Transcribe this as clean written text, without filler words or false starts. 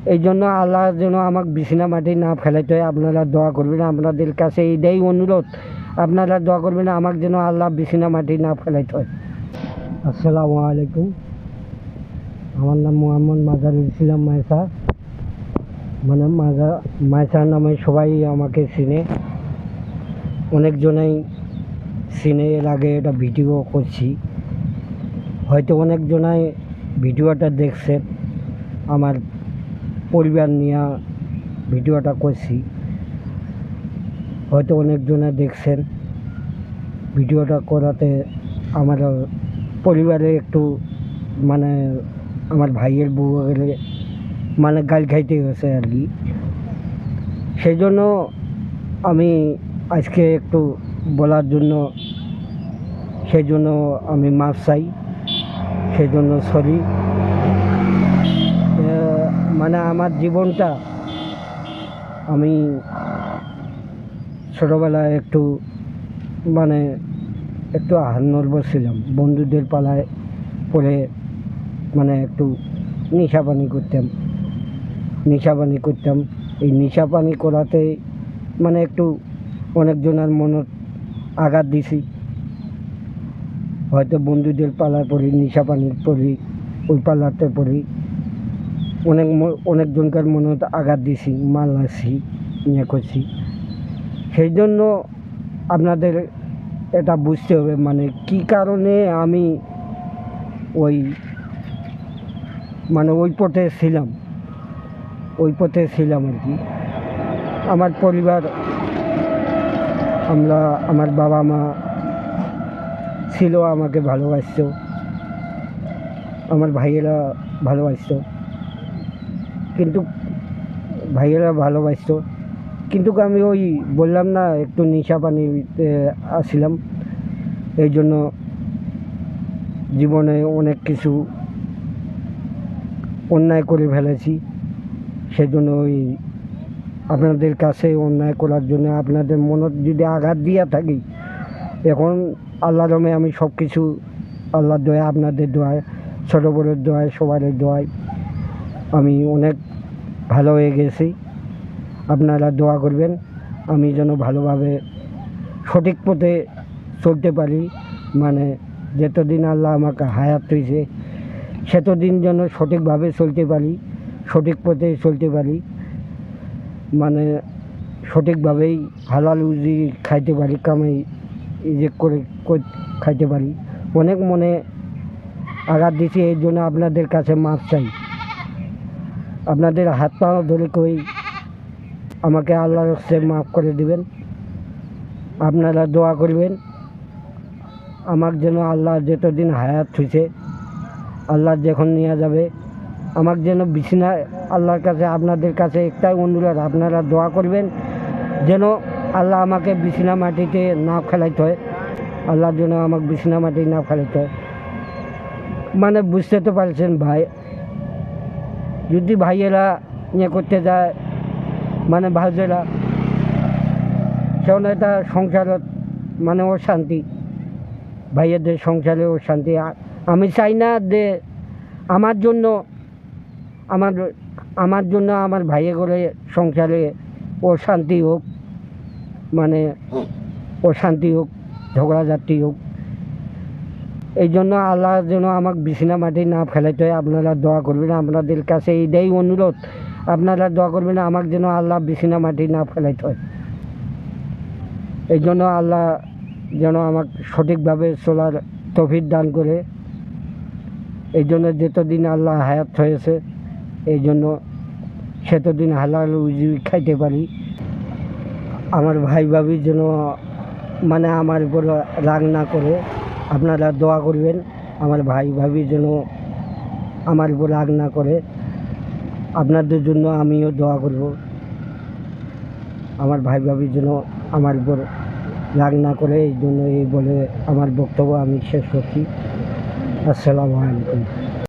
এই জন্য আল্লাহ যেন আমাকে বিছানা মাটি না ফেলাইতে হয়, আপনারা দোয়া করবেন। আপনাদের কাছে এইটাই অনুরোধ, আপনারা দোয়া করবেন আমাকে যেন আল্লাহ বিছানা মাটি না ফেলাইতে হয়। আসসালামু আলাইকুম, আমার নাম মোহাম্মদ মাজারুল ইসলাম মাইসা, মানে মাইসা নামে সবাই আমাকে চিনে, অনেকজনেই চিনে। এর আগে এটা ভিডিও করছি, হয়তো অনেকজনাই ভিডিওটা দেখছেন। আমার পরিবার নিয়ে ভিডিওটা করছি, হয়তো অনেকজনে দেখছেন। ভিডিওটা করাতে আমার পরিবারে একটু মানে আমার ভাইয়ের বউ মানে গাল খাইতে গেছে আর কি। সেই জন্য আমি আজকে একটু বলার জন্য, সেই জন্য আমি মাফ চাই, সেই জন্য সরি। মানে আমার জীবনটা, আমি ছোটোবেলায় একটু মানে একটু নর্ভাস ছিলাম, বন্ধুদের পালায় পরে মানে একটু নেশাপানি করতাম। এই নেশাপানি করাতে মানে একটু অনেকজনের মনত আঘাত দিছি, হয়তো বন্ধুদের পালায় পড়ি, নেশাপানির পড়ি, ওই পালাতে পড়ি, অনেকজনকার মনত আঘাত দিছি, মারছি, ইয়ে করছি। সেই জন্য আপনাদের এটা বুঝতে হবে মানে কী কারণে আমি ওই মানে ওই পথে ছিলাম আর কি। আমার পরিবার, আমার বাবা মা ছিল, আমাকে ভালোবাসত, আমার ভাইয়েরা ভালোবাসত, কিন্তু আমি ওই বললাম না একটু নেশা পানিতে আসছিলাম। এই জন্য জীবনে অনেক কিছু অন্যায় করে ফেলেছি। সেজন্য ওই আপনাদের কাছে অন্যায় করার জন্য আপনাদের মনত যদি আঘাত দিয়া থাকি, এখন আল্লাহর রহমতে আমি সব কিছু, আল্লাহর দোয়া, আপনাদের দোয়ায়, ছোটো বড়োর দোয়ায়, সবার দোয়ায় আমি অনেক ভালো হয়ে গেছি। আপনারা দোয়া করবেন আমি যেন ভালোভাবে সঠিক পথে চলতে পারি, মানে যতদিন আল্লাহ আমাকে হায়াত হয়েছে সেতদিন যেন সঠিকভাবে চলতে পারি, সঠিক পথে চলতে পারি, মানে সঠিকভাবেই হালাল রুজি খাইতে পারি, কামাই যে করে খাইতে পারি। অনেক মনে আঘাত দিছি, এই জন্য আপনাদের কাছে মাফ চাই। আপনাদের হাত পা ধরে কই আমাকে আল্লাহর কাছে মাফ করে দিবেন। আপনারা দোয়া করবেন আমাকে যেন আল্লাহ যতদিন হায়াত হয়েছে, আল্লাহ যখন নিয়ে যাবে আমাকে যেন বিছানা, আল্লাহর কাছে আপনাদের কাছে একটাই অনুরোধ, আপনারা দোয়া করবেন যেন আল্লাহ আমাকে বিছানা মাটিতে না ফেলাইতে হয়, আল্লাহ যেন আমাকে বিছানা মাটি না ফেলাইতে হয়। মানে বুঝতে তো পারছেন ভাই, যদি ভাইয়েরা ইয়ে করতে যায়, মানে ভাইয়েরা সেখানে এটা সংসারত মানে অশান্তি, ভাইয়েদের সংসারে অশান্তি। আমি চাই না যে আমার জন্য আমার ভাইয়ে করে সংসারে অশান্তি হোক, মানে অশান্তি হোক, ঝগড়াঝাটি হোক। এই জন্য আল্লাহ যেন আমাকে বিছানা মাটি না ফেলাইতে হয়, আপনারা দোয়া করবেন। আপনাদের কাছে এইটাই অনুরোধ, আপনারা দোয়া করবেন আমাকে যেন আল্লাহ বিছানা মাটি না ফেলাইতে হয়। এই জন্য আল্লাহ যেন আমাকে সঠিকভাবে চলার তৌফিক দান করে। এই জন্য যতদিন আল্লাহ হায়াত হয়েছে, এই জন্য সেতদিন হালাল রুজি খাইতে পারি। আমার ভাই ভাবি যেন মানে আমার উপর রাগ না করে, আপনারা দোয়া করবেন আমার ভাই ভাবি যেন আমার উপর রাগ না করে। আপনাদের জন্য আমিও দোয়া করব, আমার ভাই ভাবি যেন আমার উপর রাগ না করে। এই জন্য এই বলে আমার বক্তব্য আমি শেষ করছি। আসসালামু আলাইকুম।